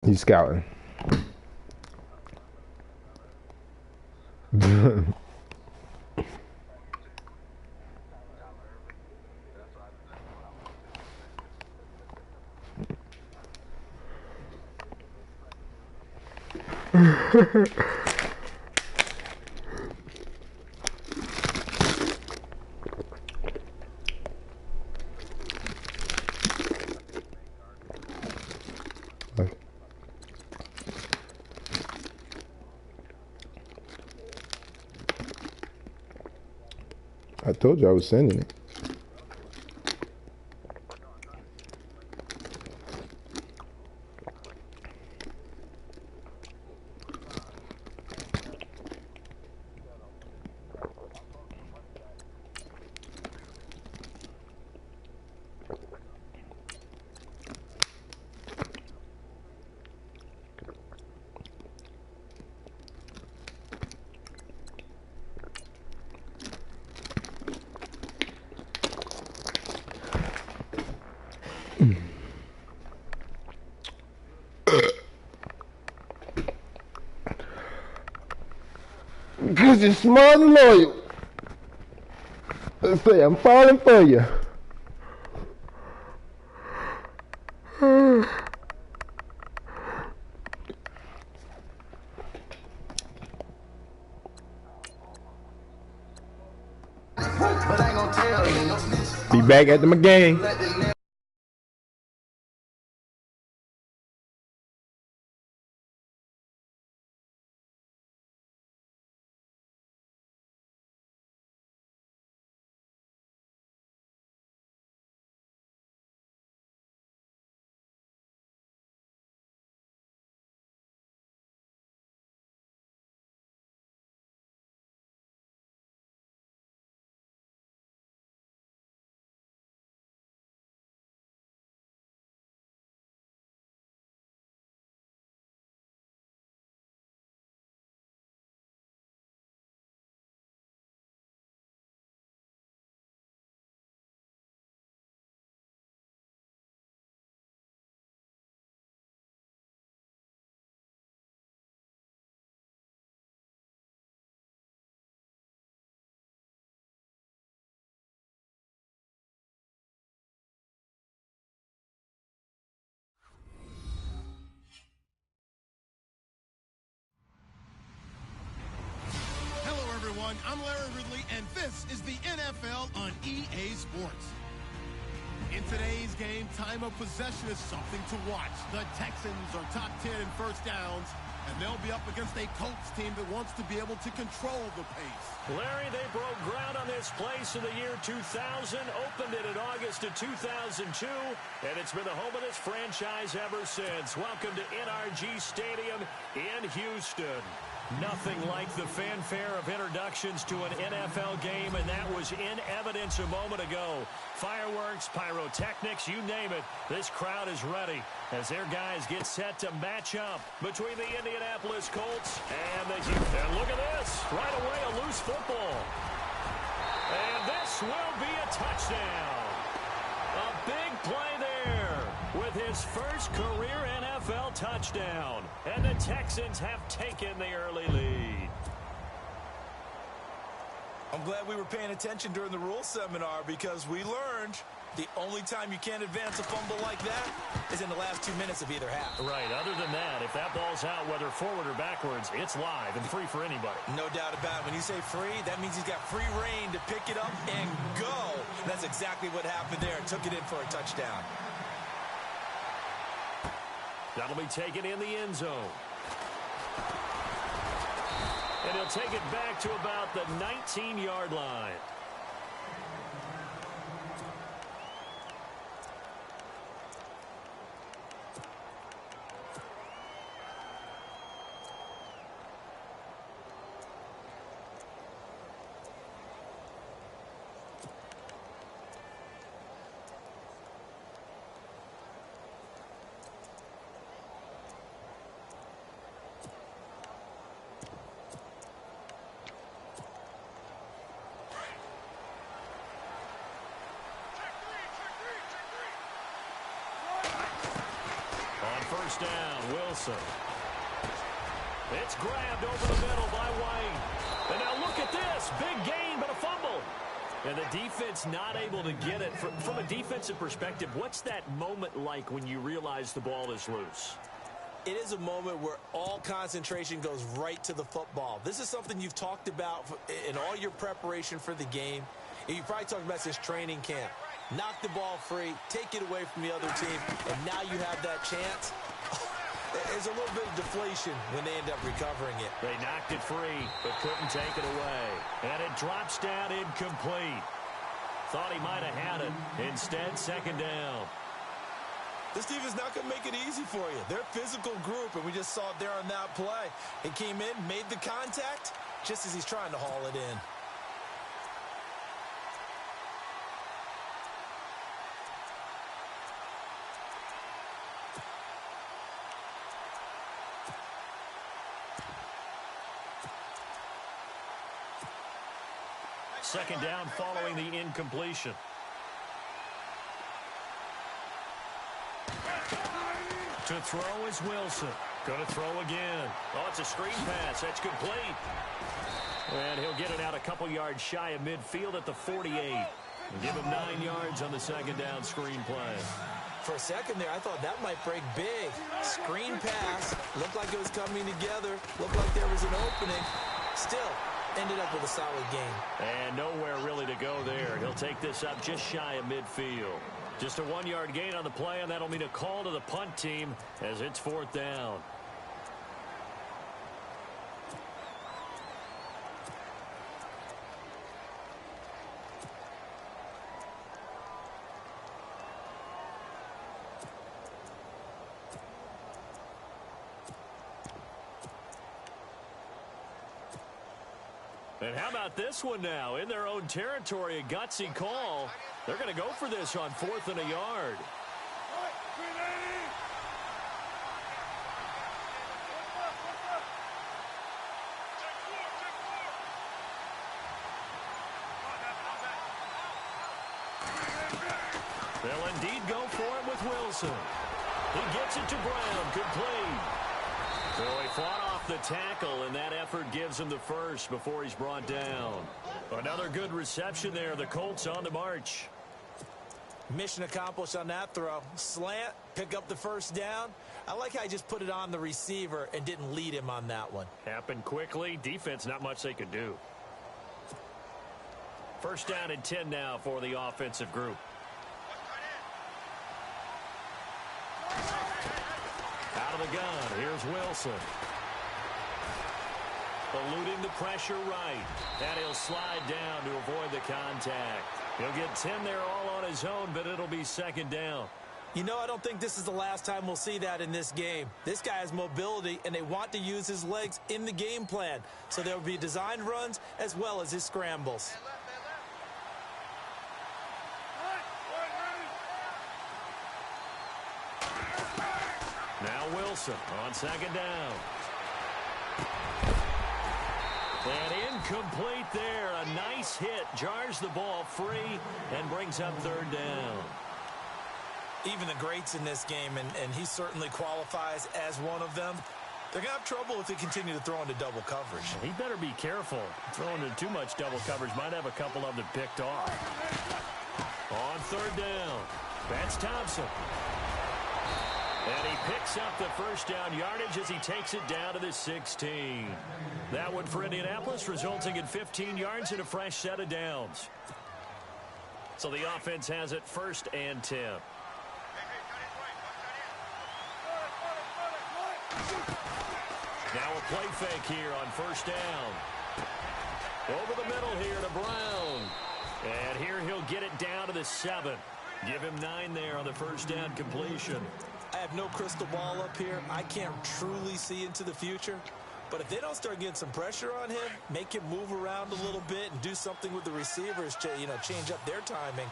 He's scouting. I told you I was sending it. Because you're smart and loyal. Let's say I'm falling for you. Be back at my game. I'm Larry Ridley, and this is the NFL on EA Sports. In today's game, time of possession is something to watch. The Texans are top 10 in first downs, and they'll be up against a Colts team that wants to be able to control the pace. Larry, they broke ground on this place in the year 2000, opened it in August of 2002, and it's been the home of this franchise ever since. Welcome to NRG Stadium in Houston. Nothing like the fanfare of introductions to an NFL game, and that was in evidence a moment ago. Fireworks, pyrotechnics, you name it. This crowd is ready as their guys get set to match up between the Indianapolis Colts and the Houston. And look at this. Right away, a loose football. And this will be a touchdown. A big play there with his first career NFL touchdown. And the Texans have taken the early lead. I'm glad we were paying attention during the rules seminar because we learned the only time you can't advance a fumble like that is in the last 2 minutes of either half. Right. Other than that, if that ball's out, whether forward or backwards, it's live and free for anybody. No doubt about it. When you say free, that means he's got free reign to pick it up and go. That's exactly what happened there. Took it in for a touchdown. That'll be taken in the end zone. And he'll take it back to about the 19-yard line. first down. Wilson. It's grabbed over the middle by White. And now look at this. Big gain, but a fumble. And the defense not able to get it. From a defensive perspective, what's that moment like when you realize the ball is loose? It is a moment where all concentration goes right to the football. This is something you've talked about in all your preparation for the game. And you probably talked about since training camp. Knock the ball free, take it away from the other team, and now you have that chance. There's a little bit of deflation when they end up recovering it. They knocked it free, but couldn't take it away. And it drops down incomplete. Thought he might have had it. Instead, second down. This defense is not going to make it easy for you. They're a physical group, and we just saw it there on that play. He came in, made the contact, just as he's trying to haul it in. Second down following the incompletion. To throw is Wilson. Going to throw again. Oh, it's a screen pass. That's complete. And he'll get it out a couple yards shy of midfield at the 48. And give him 9 yards on the second down screen play. For a second there, I thought that might break big. Screen pass. Looked like it was coming together. Looked like there was an opening. Still, ended up with a solid game. And nowhere really to go there. He'll take this up just shy of midfield. Just a 1-yard gain on the play, and that'll mean a call to the punt team as it's fourth down. And how about this one now? In their own territory, a gutsy call. They're going to go for this on 4th and a yard. They'll indeed go for it with Wilson. He gets it to Brown, complete. So he fought off the tackle, and that effort gives him the first before he's brought down. Another good reception there. The Colts on the march. Mission accomplished on that throw. Slant, pick up the first down. I like how he just put it on the receiver and didn't lead him on that one. Happened quickly. Defense, not much they could do. First down and 10 now for the offensive group. Out of the gun, here's Wilson. Eluding the pressure right. And he'll slide down to avoid the contact. He'll get 10 there all on his own, but it'll be second down. You know, I don't think this is the last time we'll see that in this game. This guy has mobility, and they want to use his legs in the game plan. So there will be designed runs as well as his scrambles. Now Wilson on second down. And incomplete there. A nice hit. Jars the ball free and brings up third down. Even the greats in this game, and he certainly qualifies as one of them, they're going to have trouble if they continue to throw into double coverage. He better be careful. Throwing into too much double coverage might have a couple of them picked off. On third down, that's Thompson. And he picks up the first down yardage as he takes it down to the 16. That one for Indianapolis, resulting in 15 yards and a fresh set of downs. So the offense has it 1st and 10. Now a play fake here on first down. Over the middle here to Brown. And here he'll get it down to the 7. Give him 9 there on the first down completion. I have no crystal ball up here. I can't truly see into the future. But if they don't start getting some pressure on him, make him move around a little bit and do something with the receivers to, change up their timing,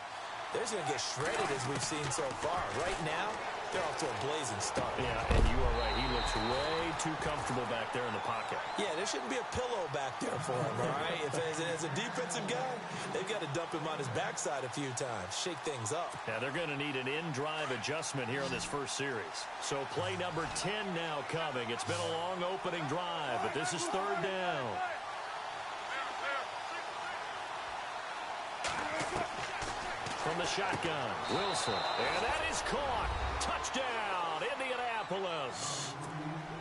they're going to get shredded as we've seen so far. Right now, they're off to a blazing start. Yeah, and you are right. He looks way too comfortable back there in the pocket. Yeah, there shouldn't be a pillow back there for him, all right? If as a defensive guy, they've got to dump him on his backside a few times, shake things up. Yeah, they're going to need an in-drive adjustment here in this first series. So play number 10 now coming. It's been a long opening drive, but this is third down. From the shotgun, Wilson. And that is caught. Touchdown, Indianapolis.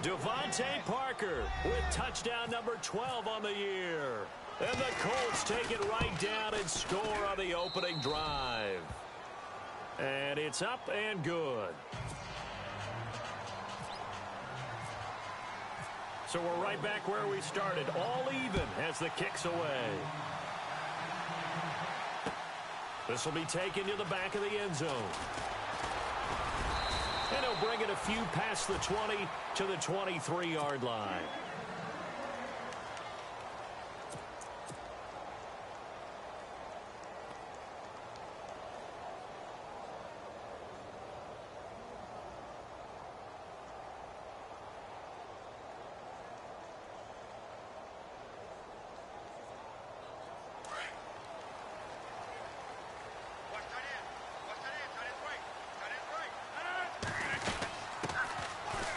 Devontae Parker with touchdown number 12 on the year. And the Colts take it right down and score on the opening drive. And it's up and good. So we're right back where we started. All even as the kick's away. This will be taken to the back of the end zone. And he'll bring it a few past the 20 to the 23-yard line.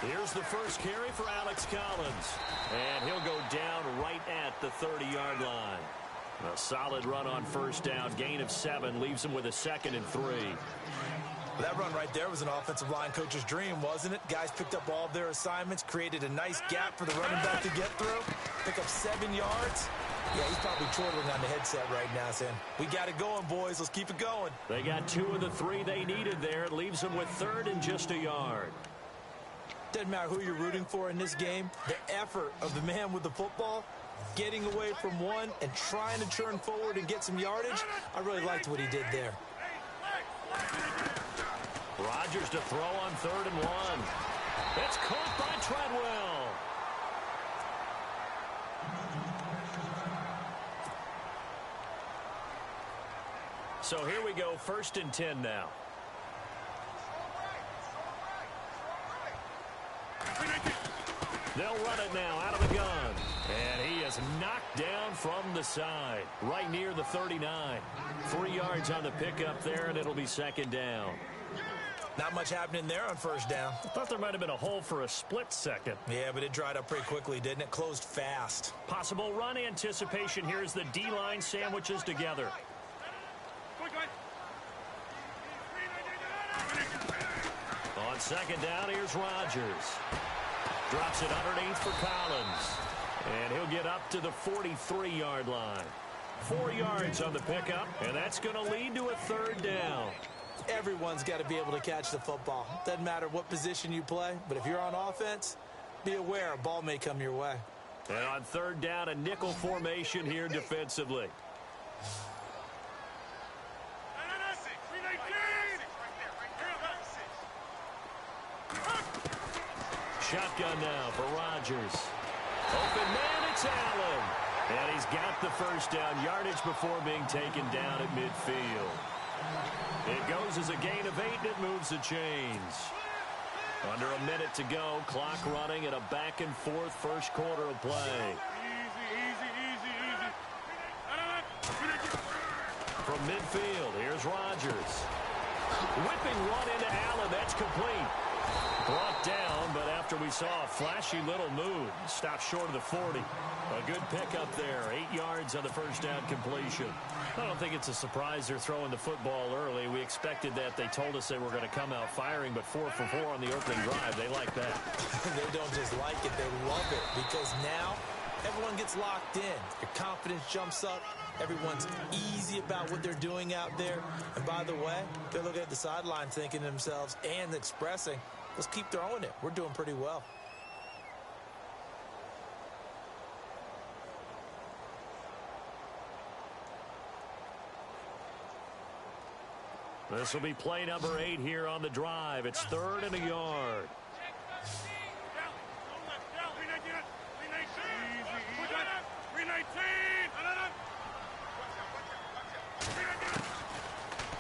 Here's the first carry for Alex Collins. And he'll go down right at the 30-yard line. A solid run on first down. Gain of 7 leaves him with a 2nd and 3. That run right there was an offensive line coach's dream, wasn't it? Guys picked up all of their assignments, created a nice gap for the running back to get through, pick up 7 yards. Yeah, he's probably chortling on the headset right now saying, we got it going, boys. Let's keep it going. They got 2 of the 3 they needed there. It leaves them with 3rd and just a yard. Doesn't matter who you're rooting for in this game. The effort of the man with the football, getting away from one and trying to turn forward and get some yardage, I really liked what he did there. Rodgers to throw on 3rd and 1. It's caught by Treadwell. So here we go, 1st and 10 now. They'll run it now out of the gun. And he is knocked down from the side, right near the 39. 3 yards on the pickup there, and it'll be 2nd down. Not much happening there on first down. I thought there might have been a hole for a split second. Yeah, but it dried up pretty quickly, didn't it? Closed fast. Possible run anticipation here as the D-line sandwiches together. On 2nd down, here's Rodgers. Drops it underneath for Collins. And he'll get up to the 43-yard line. 4 yards on the pickup, and that's going to lead to a 3rd down. Everyone's got to be able to catch the football. Doesn't matter what position you play, but if you're on offense, be aware a ball may come your way. And on 3rd down, a nickel formation here defensively. Shotgun now for Rodgers. Open man, it's Allen. And he's got the first down yardage before being taken down at midfield. It goes as a gain of 8, and it moves the chains. Under a minute to go, clock running at a back-and-forth first quarter of play. From midfield, here's Rodgers. Whipping run into Allen, that's complete. Brought down, but after we saw a flashy little move, stopped short of the 40. A good pickup there, 8 yards on the first down completion. I don't think it's a surprise they're throwing the football early. We expected that. They told us they were going to come out firing, but 4 for 4 on the opening drive. They like that. They don't just like it, they love it, because now everyone gets locked in. Your confidence jumps up. Everyone's easy about what they're doing out there. And by the way, they're looking at the sideline thinking to themselves and expressing, let's keep throwing it. We're doing pretty well. This will be play number 8 here on the drive. It's 3rd and a yard.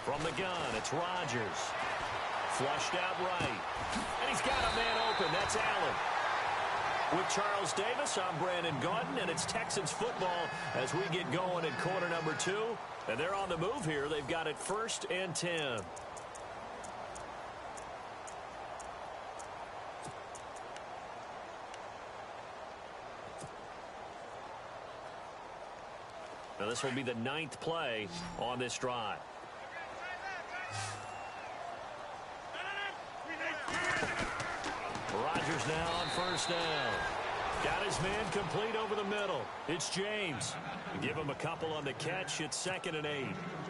From the gun, it's Rodgers. Flushed out right. And he's got a man open. That's Allen. With Charles Davis, I'm Brandon Gaudin, and it's Texans football as we get going in quarter number 2. And they're on the move here. They've got it 1st and 10. Now this will be the 9th play on this drive. Rodgers now on 1st down. Got his man complete over the middle. It's James. Give him a couple on the catch. It's 2nd and 8.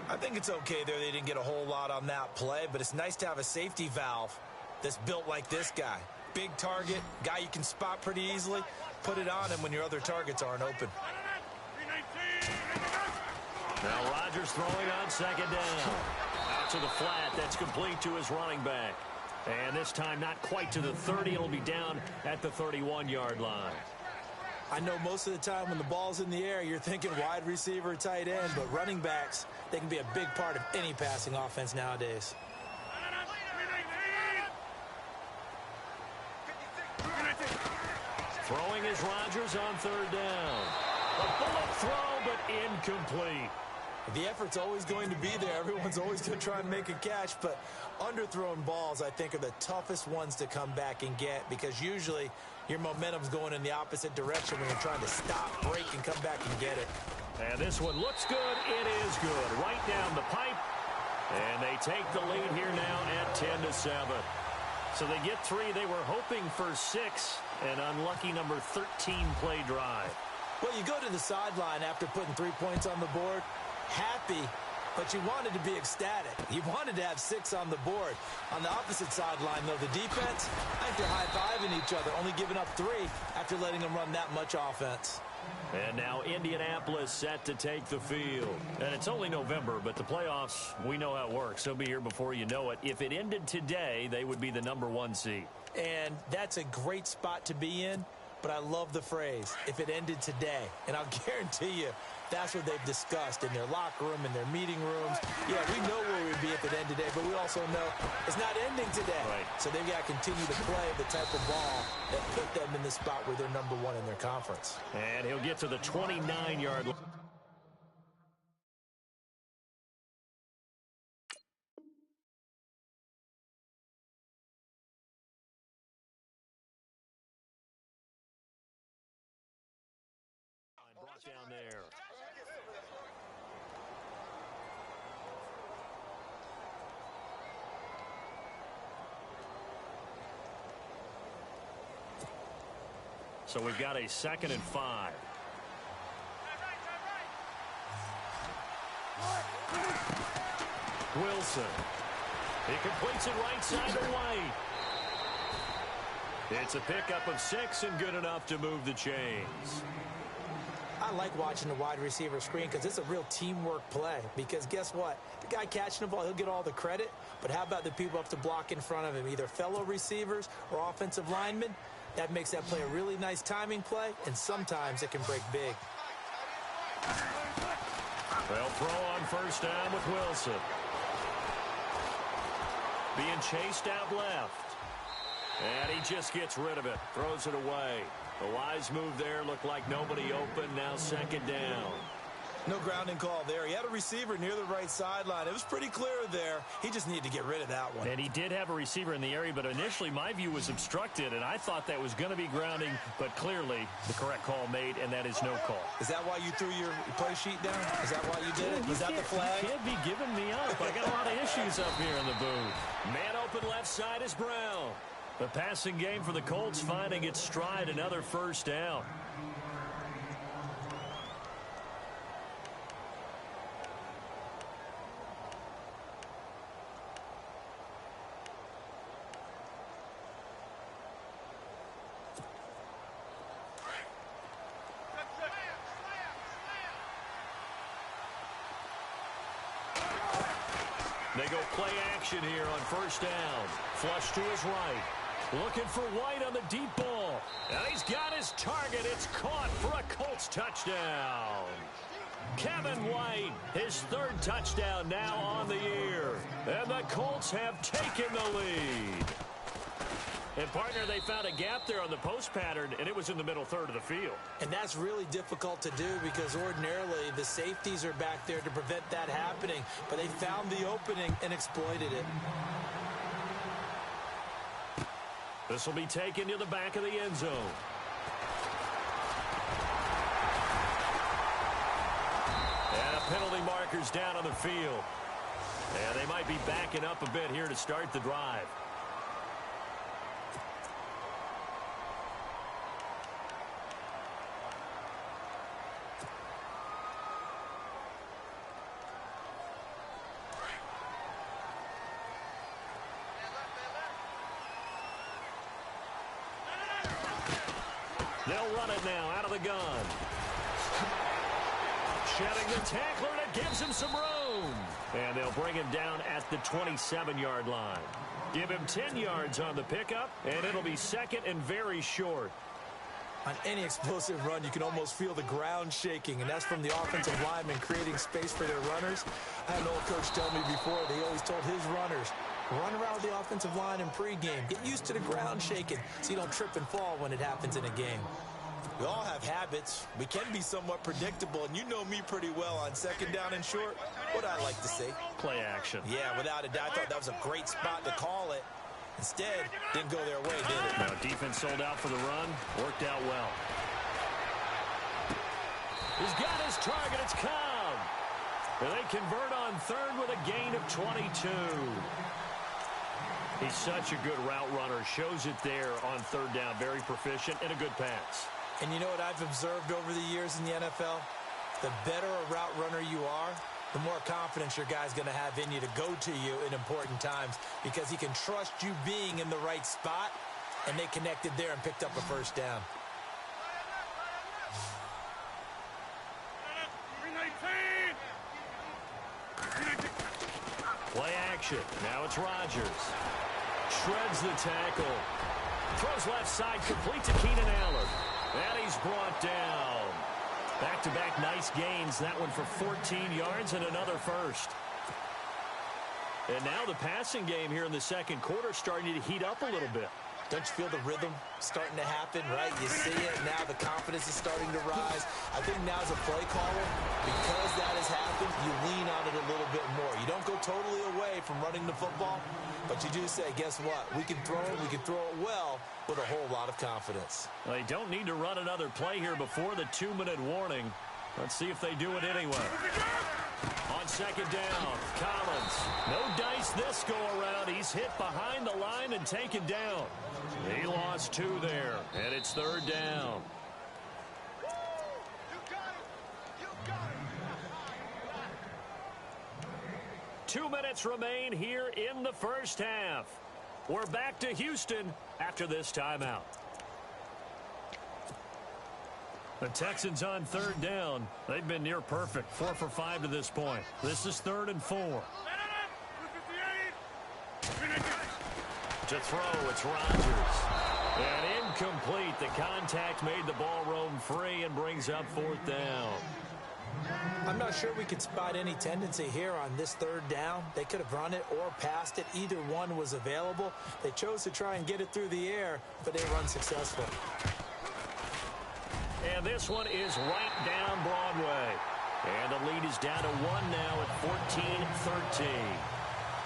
I think it's okay there. They didn't get a whole lot on that play, but it's nice to have a safety valve that's built like this guy. Big target, guy you can spot pretty easily. Put it on him when your other targets aren't open. Now Rodgers throwing on 2nd down. Out to the flat. That's complete to his running back. And this time not quite to the 30. It'll be down at the 31-yard line. I know most of the time when the ball's in the air, you're thinking wide receiver, tight end, but running backs, they can be a big part of any passing offense nowadays. Throwing is Rodgers on 3rd down. A bullet throw, but incomplete. The effort's always going to be there. Everyone's always going to try and make a catch, but underthrown balls, I think, are the toughest ones to come back and get because usually your momentum's going in the opposite direction when you're trying to stop, break, and come back and get it. And this one looks good. It is good. Right down the pipe. And they take the lead here now at 10-7. So they get 3. They were hoping for 6. An unlucky number 13 play drive. Well, you go to the sideline after putting 3 points on the board, happy, but you wanted to be ecstatic. You wanted to have 6 on the board. On the opposite sideline, though, the defense, I think they're high-fiving each other, only giving up 3 after letting them run that much offense. And now Indianapolis set to take the field. And it's only November, but the playoffs, we know how it works. They'll be here before you know it. If it ended today, they would be the number 1 seed. And that's a great spot to be in, but I love the phrase, if it ended today. And I'll guarantee you, that's what they've discussed in their locker room, in their meeting rooms. Yeah, we know where we'd be if it ended today, but we also know it's not ending today. Right. So they've got to continue to play the type of ball that put them in the spot where they're number 1 in their conference. And he'll get to the 29-yard line. Brought down there. So we've got a 2nd and 5. Wilson. He completes it right side to White. It's a pickup of 6 and good enough to move the chains. I like watching the wide receiver screen because it's a real teamwork play. Because guess what? The guy catching the ball, he'll get all the credit. But how about the people up to block in front of him, either fellow receivers or offensive linemen? That makes that play a really nice timing play, and sometimes it can break big. They'll throw on 1st down with Wilson. Being chased out left. And he just gets rid of it. Throws it away. A wise move there. Looked like nobody open. Now 2nd down. No grounding call there. He had a receiver near the right sideline. It was pretty clear there. He just needed to get rid of that one. And he did have a receiver in the area, but initially my view was obstructed, and I thought that was going to be grounding, but clearly the correct call made, and that is no call. Is that why you threw your play sheet down? Is that why you did it? Was that the flag? You can't be giving me up. I got a lot of issues up here in the booth. Man open left side is Brown. The passing game for the Colts finding its stride, another 1st down. They go play action here on 1st down. Flush to his right. Looking for White on the deep ball. And he's got his target. It's caught for a Colts touchdown. Kevin White, his 3rd touchdown now on the year. And the Colts have taken the lead. And, partner, they found a gap there on the post pattern, and it was in the middle third of the field. And that's really difficult to do because ordinarily the safeties are back there to prevent that happening. But they found the opening and exploited it. This will be taken to the back of the end zone. And a penalty marker's down on the field. And they might be backing up a bit here to start the drive. They'll run it now out of the gun. Shedding the tackler, and it gives him some room. And they'll bring him down at the 27-yard line. Give him 10 yards on the pickup, and it'll be second and very short. On any explosive run, you can almost feel the ground shaking, and that's from the offensive linemen creating space for their runners. I had an old coach tell me before, they always told his runners, run around with the offensive line in pregame. Get used to the ground shaking so you don't trip and fall when it happens in a game. We all have habits. We can be somewhat predictable, and you know me pretty well on second down and short. What I like to see. Play action. Yeah, without a doubt. I thought that was a great spot to call it. Instead, didn't go their way, did it? Now, defense sold out for the run. Worked out well. He's got his target. It's Cobb. And they convert on third with a gain of 22. He's such a good route runner. Shows it there on third down. Very proficient and a good pass. And you know what I've observed over the years in the NFL? The better a route runner you are, the more confidence your guy's going to have in you to go to you in important times because he can trust you being in the right spot, and they connected there and picked up a first down. Play action. Now it's Rodgers. Shreds the tackle. Throws left side, complete to Keenan Allen. And he's brought down. Back-to-back nice gains. That one for 14 yards and another first. And now the passing game here in the second quarter starting to heat up a little bit. Don't you feel the rhythm starting to happen, right? You see it, now the confidence is starting to rise. I think now as a play caller, because that has happened, you lean on it a little bit more. You don't go totally away from running the football, but you do say, guess what? We can throw it, we can throw it well with a whole lot of confidence. Well, they don't need to run another play here before the 2-minute warning. Let's see if they do it anyway. On second down, Collins. No dice this go-around. He's hit behind the line and taken down. He lost 2 there, and it's third down. Two minutes remain here in the first half. We're back to Houston after this timeout. The Texans on third down. They've been near perfect, 4 for 5 to this point. This is 3rd and 4. To throw, it's Rodgers. And incomplete. The contact made the ball roam free and brings up 4th down. I'm not sure we could spot any tendency here on this third down. They could have run it or passed it. Either one was available. They chose to try and get it through the air, but they were unsuccessful. And this one is right down Broadway. And the lead is down to 1 now at 14-13.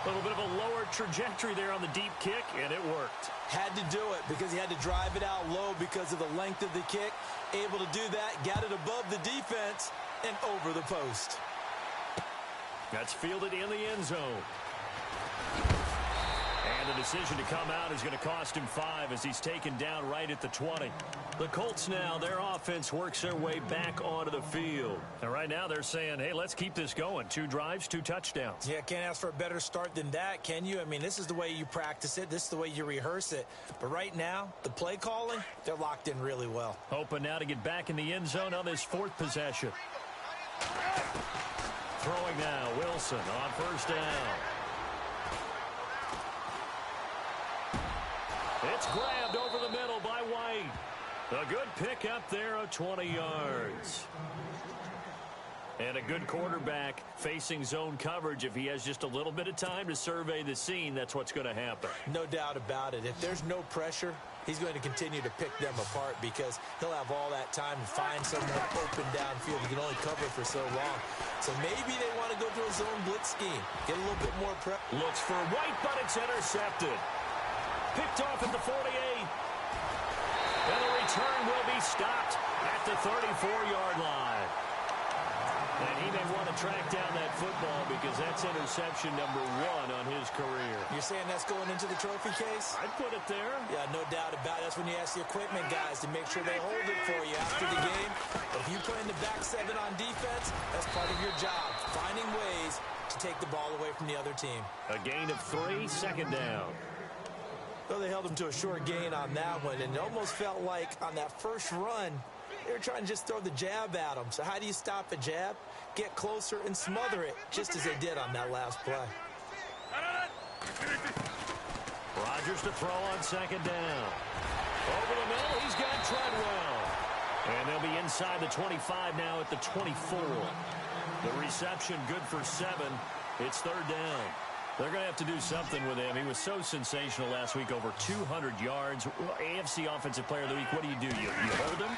A little bit of a lower trajectory there on the deep kick, and it worked. Had to do it because he had to drive it out low because of the length of the kick. Able to do that, got it above the defense and over the post. That's fielded in the end zone. And the decision to come out is going to cost him 5 as he's taken down right at the 20. The Colts now, their offense works their way back onto the field. And right now they're saying, hey, let's keep this going. 2 drives, 2 touchdowns. Yeah, can't ask for a better start than that, can you? I mean, this is the way you practice it. This is the way you rehearse it. But right now, the play calling, they're locked in really well. Hoping now to get back in the end zone on this 4th possession. Throwing now, Wilson on first down. It's grabbed over the middle by White. A good pick up there of 20 yards. And a good quarterback facing zone coverage, if he has just a little bit of time to survey the scene, that's what's going to happen. No doubt about it. If there's no pressure, he's going to continue to pick them apart because he'll have all that time to find someone open downfield. He can only cover for so long. So maybe they want to go to a zone blitz scheme, get a little bit more prep. Looks for White, but it's intercepted. Picked off at the 48. And the return will be stopped at the 34-yard line. And he may want to track down that football because that's interception number 1 on his career. You're saying that's going into the trophy case? I'd put it there. Yeah, no doubt about it. That's when you ask the equipment guys to make sure they hold it for you after the game. But if you play in the back 7 on defense, that's part of your job, finding ways to take the ball away from the other team. A gain of 3, second down. Well, they held him to a short gain on that one, and it almost felt like on that first run, they were trying to just throw the jab at him. So how do you stop a jab? Get closer and smother it, just as they did on that last play. Rodgers to throw on second down. Over the middle, he's got Treadwell. And they'll be inside the 25 now at the 24. The reception good for 7. It's third down. They're going to have to do something with him. He was so sensational last week, over 200 yards. AFC Offensive Player of the Week, what do? You hold him?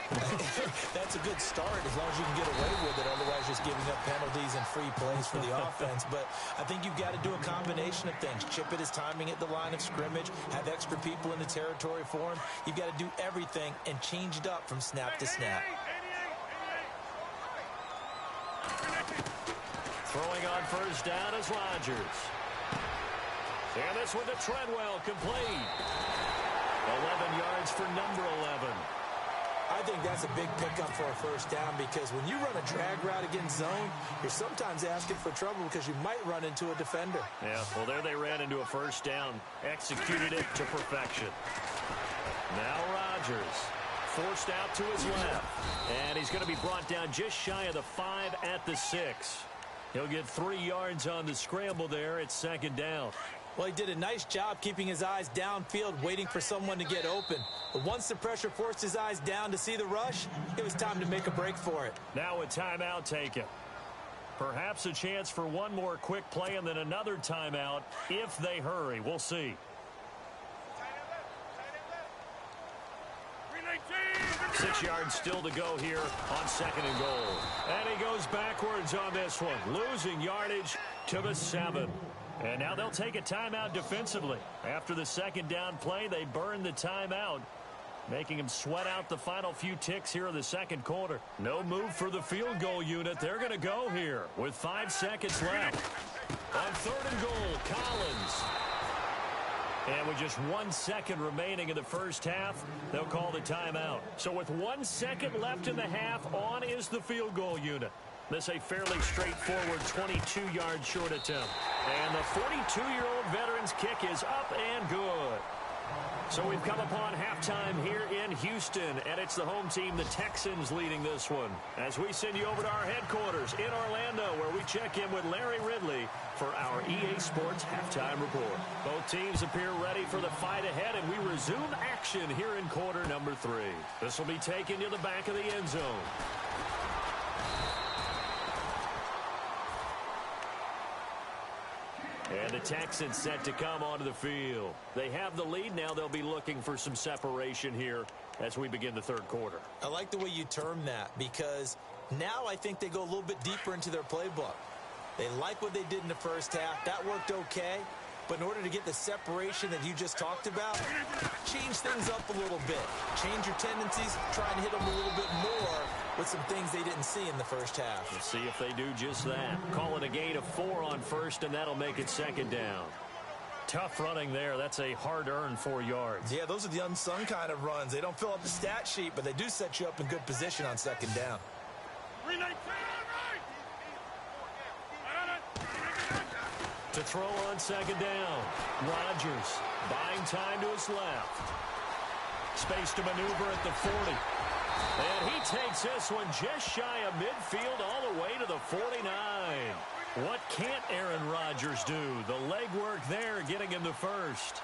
That's a good start as long as you can get away with it. Otherwise, just giving up penalties and free plays for the offense. But I think you've got to do a combination of things. Chip it his timing at the line of scrimmage. Have extra people in the territory for him. You've got to do everything and change it up from snap to snap. Throwing on first down is Rodgers. And this one to Treadwell, complete. 11 yards for number 11. I think that's a big pickup for a first down because when you run a drag route against zone, you're sometimes asking for trouble because you might run into a defender. Yeah, well, there they ran into a first down. Executed it to perfection. Now Rodgers forced out to his left. And he's going to be brought down just shy of the 5 at the 6. He'll get 3 yards on the scramble there. It's second down. Well, he did a nice job keeping his eyes downfield, waiting for someone to get open. But once the pressure forced his eyes down to see the rush, it was time to make a break for it. Now a timeout taken. Perhaps a chance for one more quick play and then another timeout if they hurry. We'll see. 6 yards still to go here on second and goal. And he goes backwards on this one, losing yardage to the 7. And now they'll take a timeout defensively. After the second down play, they burn the timeout, making him sweat out the final few ticks here in the second quarter. No move for the field goal unit. They're going to go here with 5 seconds left. On third and goal, Collins. And with just 1 second remaining in the first half, they'll call the timeout. So with 1 second left in the half, on is the field goal unit. This a fairly straightforward 22-yard short attempt. And the 42-year-old veteran's kick is up and good. So we've come upon halftime here in Houston, and it's the home team, the Texans, leading this one. As we send you over to our headquarters in Orlando, where we check in with Larry Ridley for our EA Sports Halftime Report. Both teams appear ready for the fight ahead, and we resume action here in quarter number 3. This will be taken to the back of the end zone. And the Texans set to come onto the field. They have the lead now. They'll be looking for some separation here as we begin the third quarter. I like the way you term that because now I think they go a little bit deeper into their playbook. They like what they did in the first half. That worked okay. But in order to get the separation that you just talked about, change things up a little bit. Change your tendencies. Try and hit them a little bit more with some things they didn't see in the first half. Let's see if they do just that. Call it a gain of 4 on first, and that'll make it second down. Tough running there. That's a hard-earned 4 yards. Yeah, those are the unsung kind of runs. They don't fill up the stat sheet, but they do set you up in good position on second down. To throw on second down, Rodgers buying time to his left. Space to maneuver at the 40. And he takes this one just shy of midfield all the way to the 49. What can't Aaron Rodgers do? The legwork there getting him the first.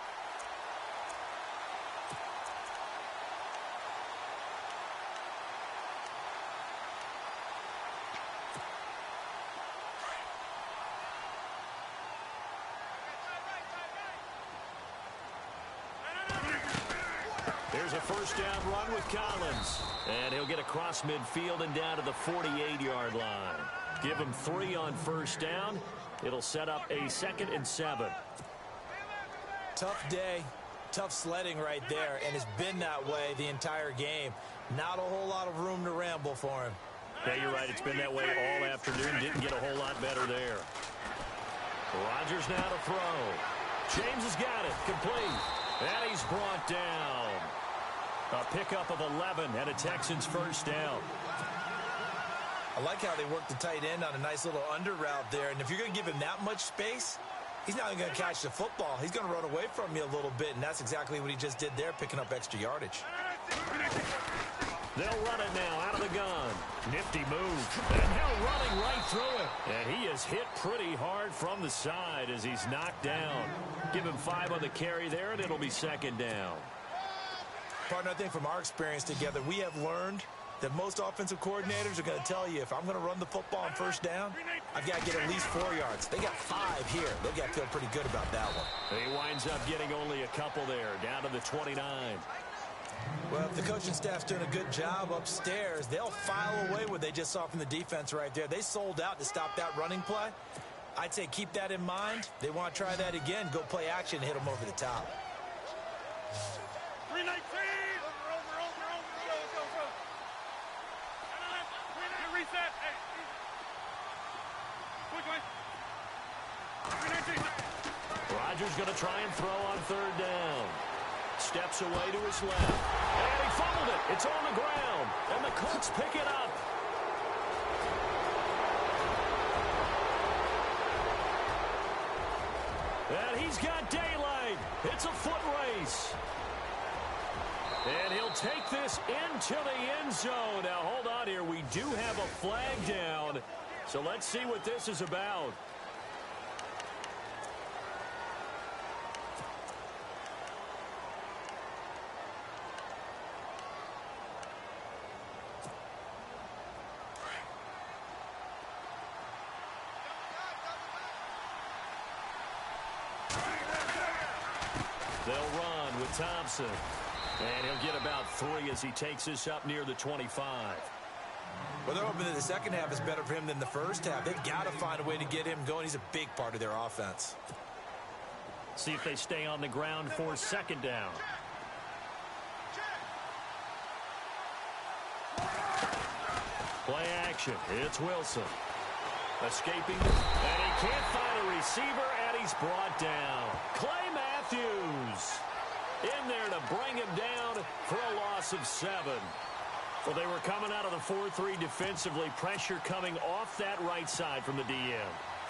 Here's a first down run with Collins. And he'll get across midfield and down to the 48-yard line. Give him 3 on first down. It'll set up a 2nd and 7. Tough day, tough sledding right there, and it's been that way the entire game. Not a whole lot of room to ramble for him. Yeah, you're right. It's been that way all afternoon. Didn't get a whole lot better there. Rodgers now to throw. James has got it. Complete. And he's brought down. A pickup of 11 and a Texans first down. I like how they work the tight end on a nice little under route there. And if you're going to give him that much space, he's not going to catch the football. He's going to run away from you a little bit, and that's exactly what he just did there, picking up extra yardage. They'll run it now out of the gun. Nifty move. And now running right through it. And he is hit pretty hard from the side as he's knocked down. Give him 5 on the carry there, and it'll be 2nd down. Partner, I think from our experience together, we have learned that most offensive coordinators are going to tell you, if I'm going to run the football on first down, I've got to get at least 4 yards. They got 5 here. They'll get to feel pretty good about that one. He winds up getting only a couple there, down to the 29. Well, if the coaching staff's doing a good job upstairs, they'll file away what they just saw from the defense right there. They sold out to stop that running play. I'd say keep that in mind. They want to try that again, go play action, hit them over the top. 319! Reset! Hey! Quick way! 319! Rodgers going to try and throw on 3rd down. Steps away to his left. And he fumbled it. It's on the ground. And the Colts pick it up. And he's got daylight. It's a foot race. And he'll take this into the end zone. Now, hold on here. We do have a flag down. So let's see what this is about. They'll run with Thompson. And he'll get about 3 as he takes this up near the 25. Well, they're hoping that the second half is better for him than the first half. They've got to find a way to get him going. He's a big part of their offense. See if they stay on the ground for 2nd down. Play action. It's Wilson. Escaping. And he can't find a receiver, and he's brought down. Clay Matthews in there to bring him down for a loss of 7. Well, they were coming out of the 4-3 defensively. Pressure coming off that right side from the DM.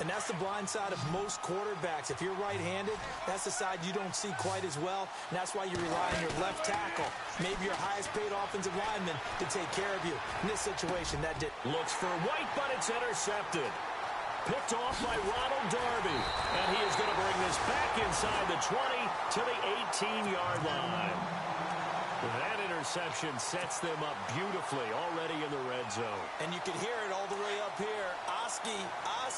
And that's the blind side of most quarterbacks. If you're right-handed, that's the side you don't see quite as well. And that's why you rely on your left tackle, maybe your highest-paid offensive lineman, to take care of you. In this situation, that did. Looks for White, but it's intercepted. Picked off by Ronald Darby. And he is going to bring this back inside the 20 to the 18-yard line. That interception sets them up beautifully already in the red zone. And you can hear it all the way up here. Oski,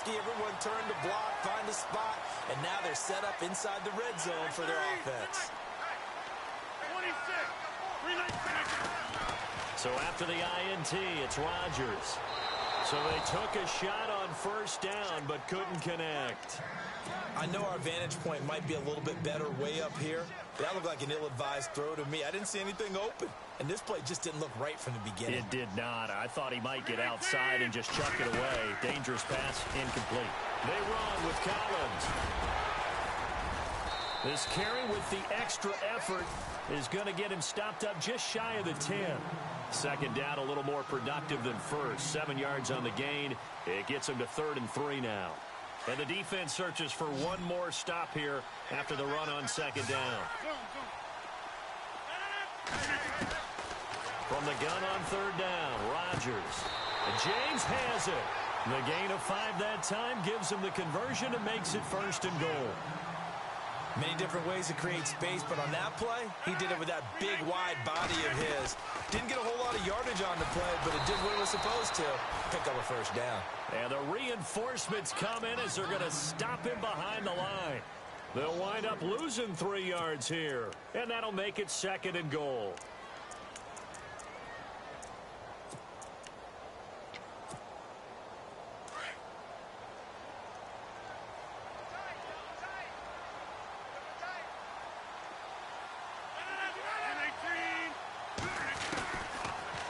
everyone turned to block, find a spot, and now they're set up inside the red zone for their offense. 26! 319! So after the INT, it's Rodgers. So they took a shot on first down, but couldn't connect. I know our vantage point might be a little bit better way up here, but that looked like an ill-advised throw to me. I didn't see anything open, and this play just didn't look right from the beginning. It did not. I thought he might get outside and just chuck it away. Dangerous pass, incomplete. They run with Collins. This carry with the extra effort is going to get him stopped up just shy of the 10. 2nd down, a little more productive than first. 7 yards on the gain. It gets him to 3rd and 3 now. And the defense searches for one more stop here after the run on 2nd down. From the gun on 3rd down, Rodgers. And James has it. The gain of 5 that time gives him the conversion and makes it 1st and goal. Many different ways to create space, but on that play, he did it with that big, wide body of his. Didn't get a whole lot of yardage on the play, but it did what it was supposed to. Pick up a 1st down. And the reinforcements come in as they're going to stop him behind the line. They'll wind up losing 3 yards here, and that'll make it 2nd and goal.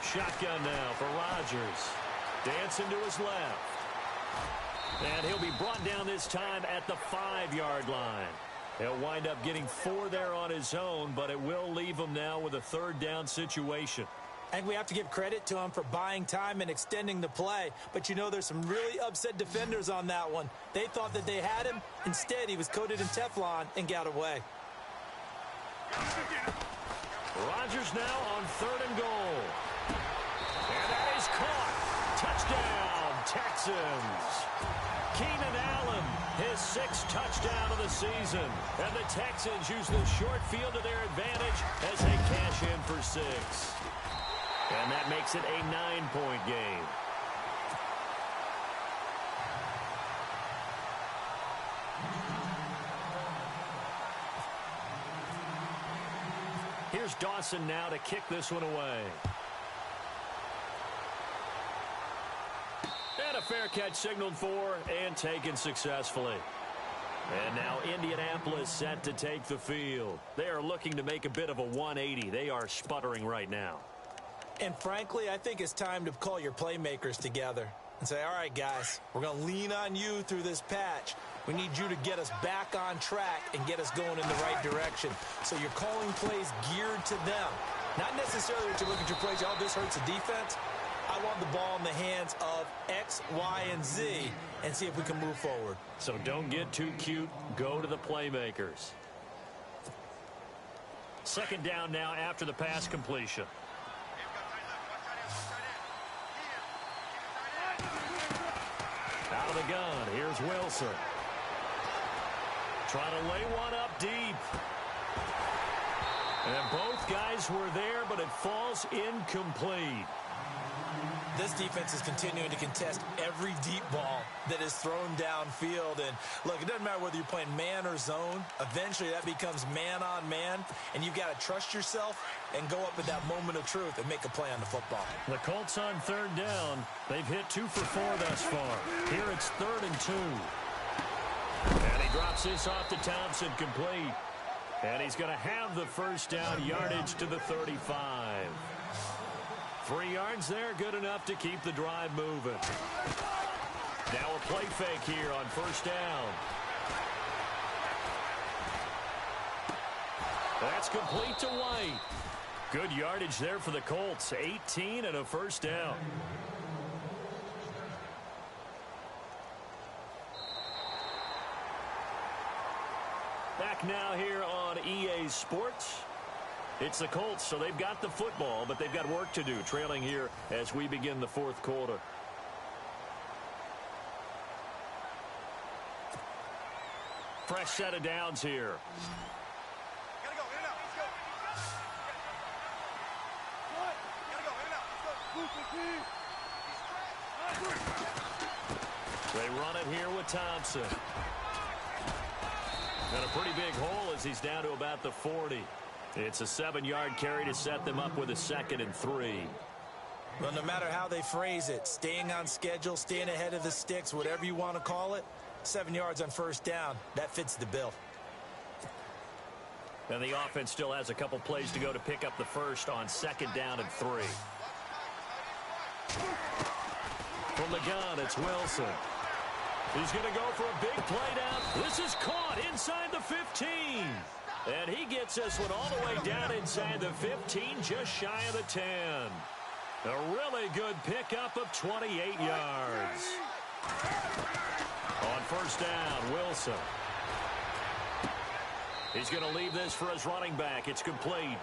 Shotgun now for Rodgers. Dancing to his left. And he'll be brought down this time at the 5-yard line. He'll wind up getting 4 there on his own, but it will leave him now with a 3rd down situation. I think we have to give credit to him for buying time and extending the play. But, you know, there's some really upset defenders on that one. They thought that they had him. Instead, he was coated in Teflon and got away. Rodgers now on 3rd and goal. And that is caught. Touchdown, Texans. Keenan Allen, his 6th touchdown of the season. And the Texans use the short field to their advantage as they cash in for 6. And that makes it a 9-point game. Here's Dawson now to kick this one away. And a fair catch signaled for and taken successfully. And now Indianapolis set to take the field. They are looking to make a bit of a 180. They are sputtering right now. And frankly, I think it's time to call your playmakers together and say, all right, guys, we're going to lean on you through this patch. We need you to get us back on track and get us going in the right direction. So you're calling plays geared to them. Not necessarily that you look at your plays, oh, this hurts the defense. I want the ball in the hands of X, Y, and Z and see if we can move forward. So don't get too cute. Go to the playmakers. 2nd down now after the pass completion. Out of the gun, here's Wilson. Trying to lay one up deep. And both guys were there, but it falls incomplete. This defense is continuing to contest every deep ball that is thrown downfield. And, look, it doesn't matter whether you're playing man or zone. Eventually, that becomes man-on-man, and you've got to trust yourself and go up at that moment of truth and make a play on the football. The Colts on 3rd down. They've hit 2 for 4 thus far. Here it's 3rd and 2. And he drops this off to Thompson complete. And he's going to have the 1st down, yardage to the 35. 3 yards there, good enough to keep the drive moving. Now a play fake here on 1st down. That's complete to White. Good yardage there for the Colts. 18 and a 1st down. Back now here on EA Sports. It's the Colts, so they've got the football, but they've got work to do, trailing here as we begin the 4th quarter. Fresh set of downs here. Gotta go, in and out, let's go. Gotta go, in and out, let's go. They run it here with Thompson. And a pretty big hole as he's down to about the 40. It's a 7-yard carry to set them up with a 2nd and 3. Well, no matter how they phrase it, staying on schedule, staying ahead of the sticks, whatever you want to call it, 7 yards on 1st down, that fits the bill. And the offense still has a couple plays to go to pick up the 1st on 2nd down and 3. From the gun, it's Wilson. He's going to go for a big play down. This is caught inside the 15. And he gets this one all the way down inside the 15, just shy of the 10. A really good pickup of 28 yards. On 1st down, Wilson. He's going to leave this for his running back. It's complete.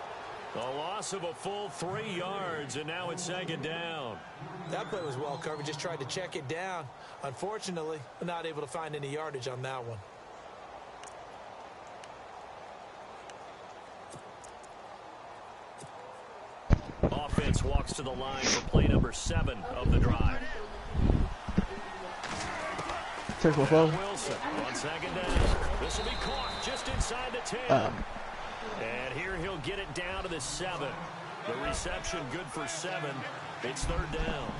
A loss of a full 3 yards, and now it's 2nd down. That play was well covered. Just tried to check it down. Unfortunately, not able to find any yardage on that one. Offense walks to the line for play number 7 of the drive. Check my phone. Wilson on 2nd down. This will be caught just inside the 10. And here he'll get it down to the 7. The reception good for 7. It's 3rd down.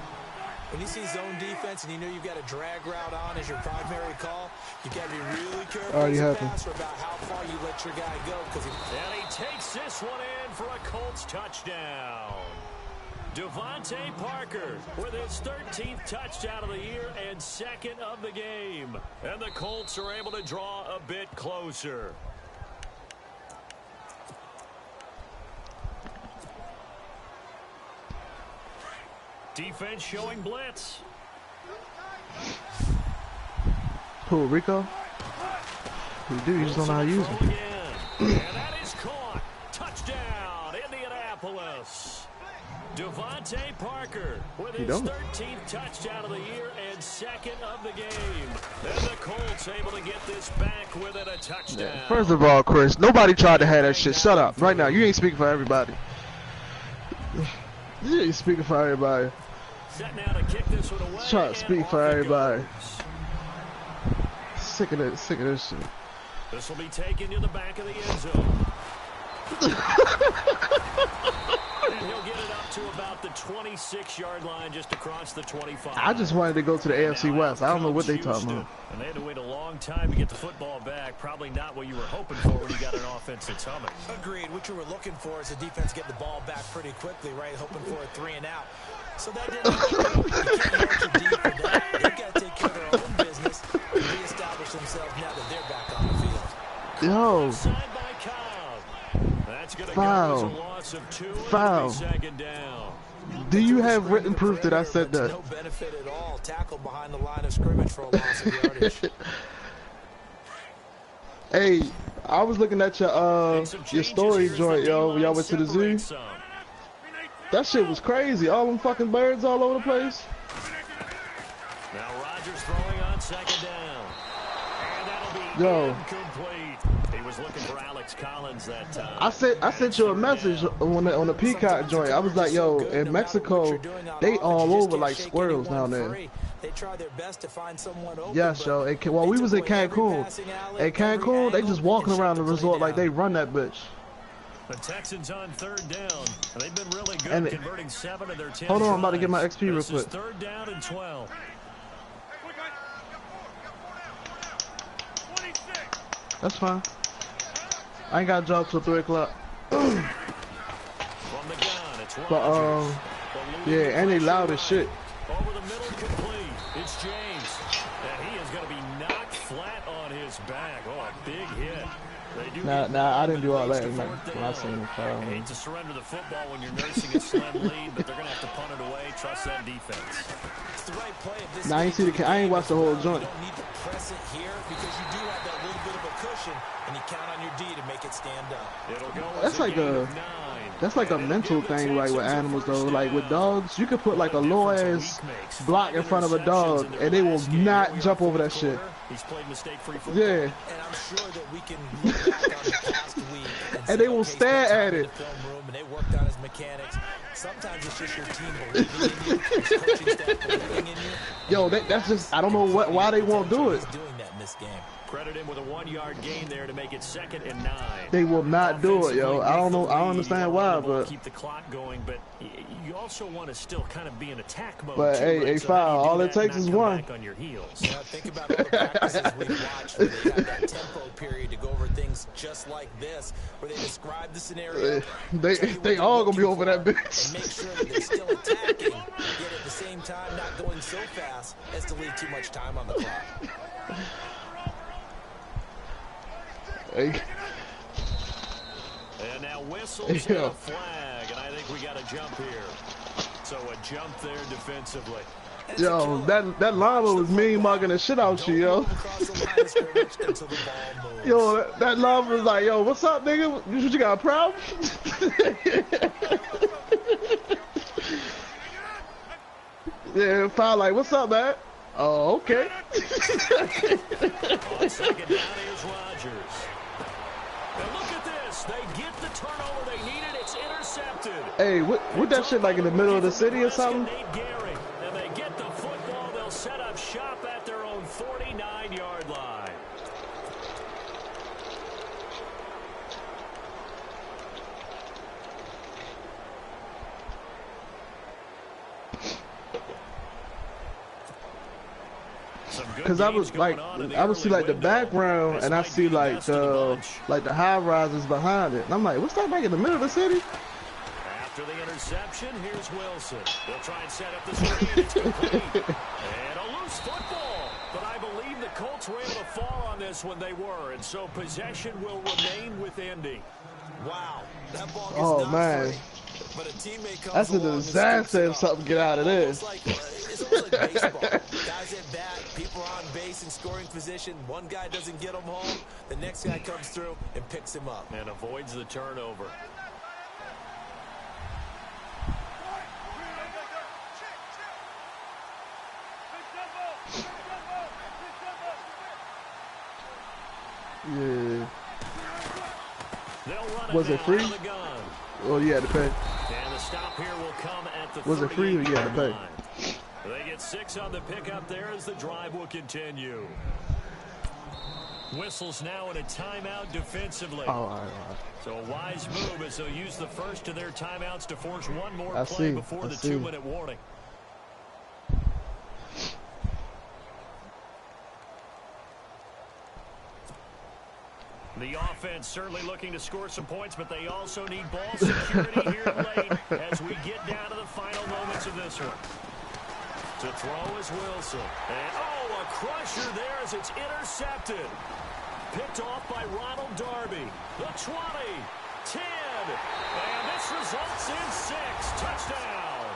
When you see zone defense and you know you've got a drag route on as your primary call, you've got to be really careful as a passer about how far you let your guy go. And he takes this one in for a Colts touchdown. Devontae Parker with his 13th touchdown of the year and 2nd of the game. And the Colts are able to draw a bit closer. Defense showing blitz. Who, Rico? You do, you just don't know how to use him. And that is caught. Touchdown, Indianapolis. Devontae Parker with his 13th touchdown of the year and 2nd of the game. And the Colts able to get this back with it, a touchdown. First of all, Chris, nobody tried to have that shit. Shut up. Right now, you ain't speaking for everybody. You ain't speaking for everybody. Setting out to kick this one away. Try to speak for everybody. Sick of this shit. This will be taken to the back of the end zone. And he'll get it up to about the 26-yard line, just across the 25. I just wanted to go to the AFC West. I don't know what they talking about. And they had to wait a long time to get the football back. Probably not what you were hoping for when you got an offense that's humming. Agreed. What you were looking for is the defense get the ball back pretty quickly, right? Hoping for a 3 and out. So that didn't happen. You can't hold your D for that. They've got to take care of their own business and reestablish themselves now that they're back on the field. Yo. That's going to Foul. go as a loss of 2. Foul. 2nd down. Do you have written proof that I said that? No benefit at all. Tackle behind the line of scrimmage for a loss of yardage. Hey, I was looking at your story joint, yo. Y'all went to the zoo. That shit was crazy. All them fucking birds all over the place. Now Rodgers throwing on 2nd down. And that'll be incomplete. He was looking for Alex Collins that time. I sent you a message on the Peacock joint. I was like, yo, in Mexico, they all over like squirrels down there. They try their best to find someone open. Yes, yo. Well, we was in Cancun. In Cancun, they just walking around the resort like they run that bitch. The Texans on 3rd down. They've been really good converting 7 of their 10. Hold on, I'm about to get my XP real quick. 3rd down and 12. That's fine. I ain't got a job till 3 o'clock. From the gun, it's Rodgers. But yeah, and they loud as shit. Over the middle, complete. It's James, and he is going to be knocked flat on his back. Oh, a big hit. Nah, I didn't do all that when I seen him foul. I hate to surrender the football when you're nursing a slim lead, but they're going to have to punt it away. Trust that defense. It's the right play at this Nah, I ain't see the. I ain't watched the whole joint. You don't need to press it here because you do have that little bit of a cushion, and you count on your D to make it stand up. It'll go That's like a. That's like a mental thing, like with animals though. Like with dogs, you could put like a low ass block in front of a dog, and they will not jump over that shit. He's played mistake-free football. Yeah. And I'm sure that we can look back on the past week and they will stare at it. Film room and they worked on his mechanics. Sometimes it's just your team believing in you, your coaching staff believing in you. Yo, that's just, I don't know why they won't do it. He's doing that in this game. Credit him with a 1-yard gain there to make it 2nd and 9. They will not do it, yo. I don't know. I don't understand why, but keep the clock going. But you also want to still kind of be in attack mode. But hey, foul. All it takes is one. On your heels. Think about all the practices we've watched where they have that tempo period to go over things just like this, where they describe the scenario. They all gonna be over that bitch. And make sure that they're still attacking, yet at the same time not going so fast as to leave too much time on the clock. Hey. And now whistles and a flag, and I think we got a jump here. So a jump there defensively. Yo, that llama was mean mugging the shit out you, yo. Yo, that llama was like, yo, what's up, nigga? You got a problem? Yeah, foul like, what's up, man? Oh, okay. On 2nd down is Rodgers. And look at this. They get the turnover they needed. It's intercepted. Hey, what that shit like in the middle of the city or something? And they get the football. They'll set up shop at their own 49-yard line. Cause I was like, I would see like the background, and I see like the high rises behind it, and I'm like, what's that like in the middle of the city? After the interception, here's Wilson. They'll try and set up the screen. It's complete. And a loose football. But I believe the Colts were able to fall on this when they were, and so possession will remain with Indy. Wow, that ball gets Oh man, but a teammate comes that's a along and disaster if scoops it up. something get out of this. It's almost like baseball. Guys at bat, people are on base in scoring position. One guy doesn't get him home. The next guy comes through and picks him up. And avoids the turnover. Yeah. Was it free? Oh, you had to pay. And the stop here will come at the Was it free or you had to pay? They get 6 on the pickup there as the drive will continue. Whistles now in a timeout defensively. Oh, all right. So a wise move as they'll use the first of their timeouts to force one more I play see. before I the see. 2-minute warning. The offense certainly looking to score some points, but they also need ball security here late as we get down to the final moments of this one. To throw is Wilson. And, oh, a crusher there as it's intercepted. Picked off by Ronald Darby. The 20, 10, and this results in 6. Touchdown.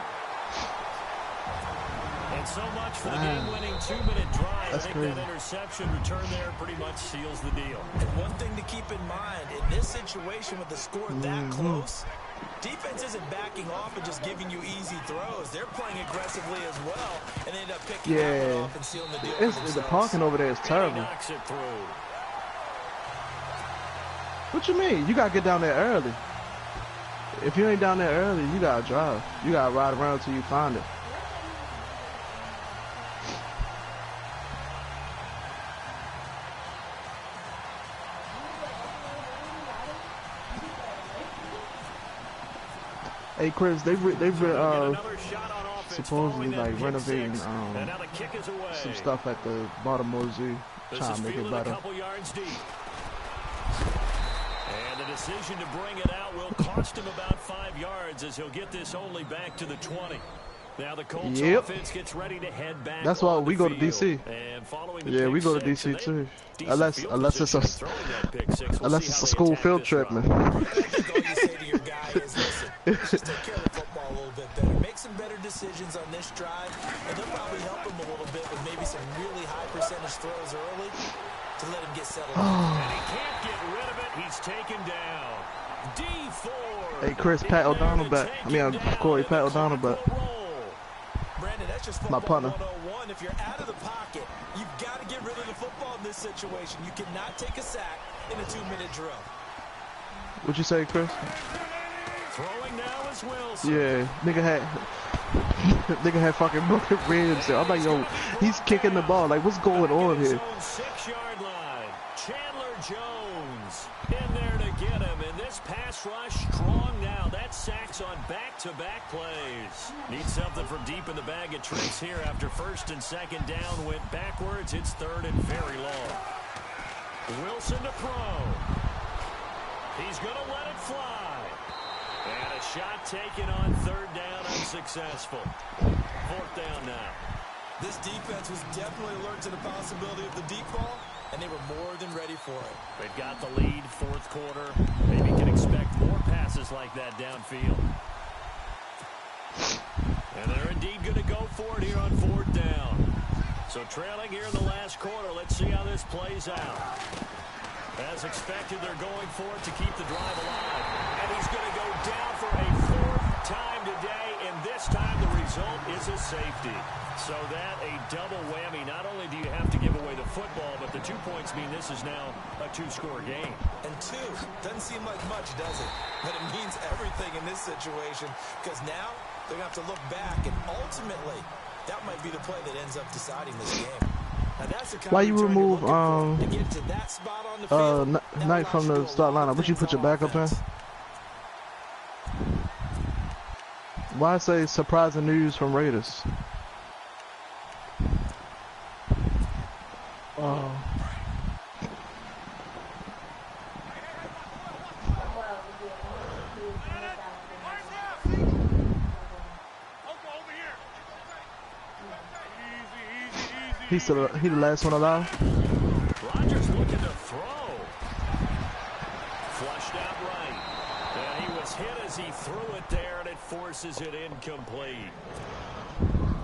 And so much for the game-winning 2-minute drive. That's I think crazy. that interception return there pretty much seals the deal. And one thing to keep in mind, in this situation with the score that close, defense isn't backing off and just giving you easy throws. They're playing aggressively as well, and they end up picking that one off and sealing the deal for The themselves. parking over there is He terrible. knocks it through. What you mean? You gotta get down there early. If you ain't down there early, you gotta drive. You gotta ride around till you find it. Hey Chris, they've Another shot on offense supposedly following that like pick renovating six. And now the kick is away. some stuff at the Baltimore Zoo, This trying is to make it fielded a better. couple yards deep. And the decision to bring it out will cost him about 5 yards as he'll get this only back to the 20. Now the Colts offense gets ready to head back. That's why on we the go to field. DC. And following the Yeah, we pick go to six, DC and too. decent Unless field it's position a throwing that pick six. We'll unless see it's how a they school attack field this trip, drive. man. I think all you say to your guy is, listen, just take care of the football a little bit better. Make some better decisions on this drive, and they'll probably help him a little bit with maybe some really high percentage throws early to let him get settled. And he can't get rid of it. He's taken down. D4. Hey Chris, Pat O'Donnell back. I mean, Corey, Pat O'Donnell back. Brandon, that's just My football partner. 101. If you're out of the pocket, you've got to get rid of the football in this situation. You cannot take a sack in a 2-minute drill. What'd you say, Chris? Throwing now is Wilson. Yeah, nigga had fucking broken ribs. I'm like, yo, he's kicking the ball. Like, what's going on His here? own 6-yard line. Chandler Jones in there to get him. And this pass rush strong now. That's sacks on back-to-back plays. Need something from deep in the bag of tricks here after first and second down went backwards. It's third and very long. Wilson to throw. He's going to let it fly. And a shot taken on third down, unsuccessful. Fourth down now. This defense was definitely alert to the possibility of the deep ball, and they were more than ready for it. They've got the lead, fourth quarter. Maybe can expect more passes like that downfield. And they're indeed going to go for it here on fourth down. So trailing here in the last quarter. Let's see how this plays out. As expected, they're going for it to keep the drive alive. And he's going to go down for a fourth time today, and this time the result is a safety. So that a double whammy. Not only do you have to give away the football, but the 2 points mean this is now a 2-score game. And 2 doesn't seem like much, does it? But it means everything in this situation, because now they're going to have to look back, and ultimately, that might be the play that ends up deciding this game. Now that's the kind Why of you return you're remove looking for, to get to that spot on the field. That Knight from allows you the to start do a lot lineup? of Would you things put your on backup in? offense. Why say surprising news from Raiders? He the last one alive. Rodgers looking to throw. Flushed out right. And he was hit as he threw it there, and it forces it incomplete.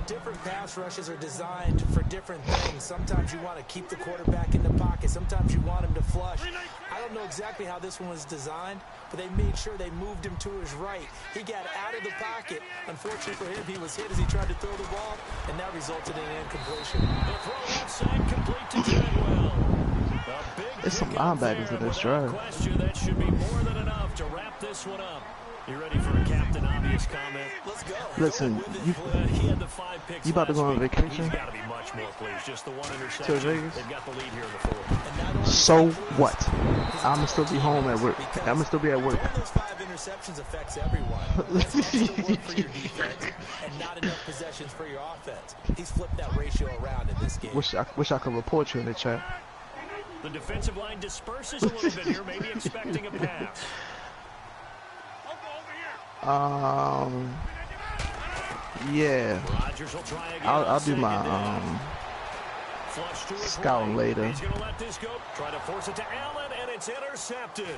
Different pass rushes are designed for different things. Sometimes you want to keep the quarterback in the pocket. Sometimes you want him to flush. I don't know exactly how this one was designed, but they made sure they moved him to his right. He got out of the pocket. Unfortunately for him, he was hit as he tried to throw the ball, and that resulted in an incompletion. The throw outside, complete to Treadwell. There's some linebackers in this drive. Question, that should be more than enough to wrap this one up. You ready for a Captain Obvious comment? Let's go. Listen, He had the 5 picks. you about to go on vacation? He's got to be much more pleased. Just the one To interception. Vegas? They've got the lead here in the 4th. So what? I'ma still be home at work. I'ma still be at work. Those 5 interceptions affects everyone. That's extra work for your defense and not enough possessions for your offense. He's flipped that ratio around in this game. Wish I could report you in the chat. The defensive line disperses a little bit here, maybe expecting a pass. Yeah. Rodgers will try again. I'll do my scout later. He's going to let this go. Try to force it to Allen, and it's intercepted.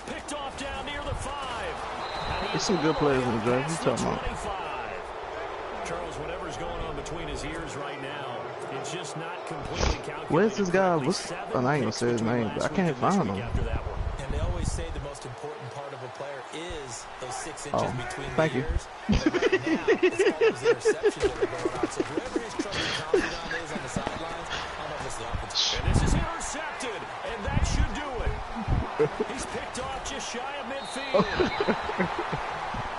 Picked off down near the 5. There's some good players in the draft. What you talking about? 25. Charles, whatever's going on between his ears right now, it's just not completely calculated. Where's this guy? I ain't gonna say his name, but I can't find him. And they always say the most important part of a player is those 6 inches between thank the you. ears. But right now, it's all those interceptions that are going on. So whoever his trusted confidant is on the sidelines, I don't know if it's the offense. And this is intercepted, and that should do it. He's picked off just shy of midfield.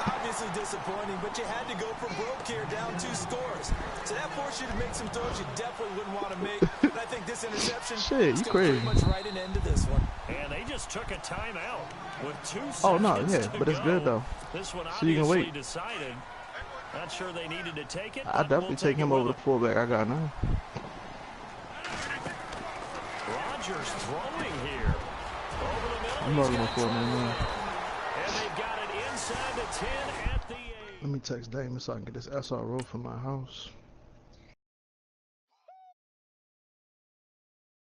Obviously disappointing, but you had to go for broke here, down 2 scores. So that forced you to make some throws you definitely wouldn't want to make. But I think this interception Shit, you is crazy. pretty much right an end to this one. And they just took a timeout with 2 seconds. Oh no, yeah, to but it's go. good though. This one So you can obviously wait. decided. Not sure they needed to take it. I but definitely we'll take him it over the with them. fullback I got now. Rodgers throwing here. Over the middle. I'm not He's going got for it, man. And they've got it inside the 10 at the 8. Let me text Damon so I can get this SRO from my house.